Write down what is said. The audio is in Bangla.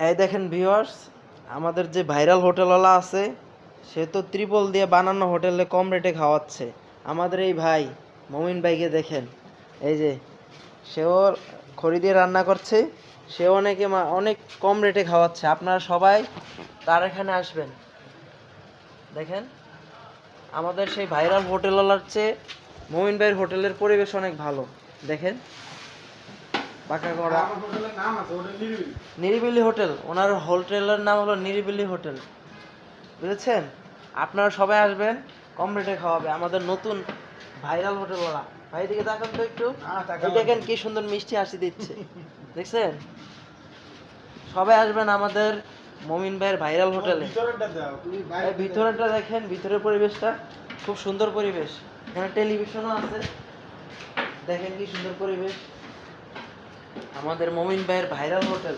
এই দেখেন ভিউয়ার্স, আমাদের যে ভাইরাল হোটেলওয়ালা আছে সে তো ত্রিপল দিয়ে বানানো হোটেলে কম রেটে খাওয়াচ্ছে। আমাদের এই ভাই মমিন ভাইকে দেখেন, এই যে সেও খড়ি দিয়ে রান্না করছে, সেও অনেক কম রেটে খাওয়াচ্ছে। আপনারা সবাই তার এখানে আসবেন। দেখেন আমাদের সেই ভাইরাল হোটেলওয়ালার চেয়ে মমিন ভাইয়ের হোটেলের পরিবেশ অনেক ভালো। দেখেন পাকা করা নিরিবিলি হোটেল, ওনার হোটেলের নাম হলো নিরিবিলি হোটেল, বুঝেছেন? আপনারা সবাই আসবেন, কম রেটে খাওয়াবে আমাদের নতুন ভাইরাল হোটেলওয়ালা। ভাই দিকে তাকান তো একটু, এই দেখেন কি সুন্দর মিষ্টি হাসি দিচ্ছে, দেখছেন? সবাই আসবেন আমাদের মমিন ভাইয়ের ভাইরাল হোটেলে। ভিতরেটা দেখেন, ভিতরের পরিবেশটা খুব সুন্দর পরিবেশ, এখানে টেলিভিশনও আছে। দেখেন কি সুন্দর পরিবেশ আমাদের মমিন ভাইয়ের ভাইরাল হোটেল।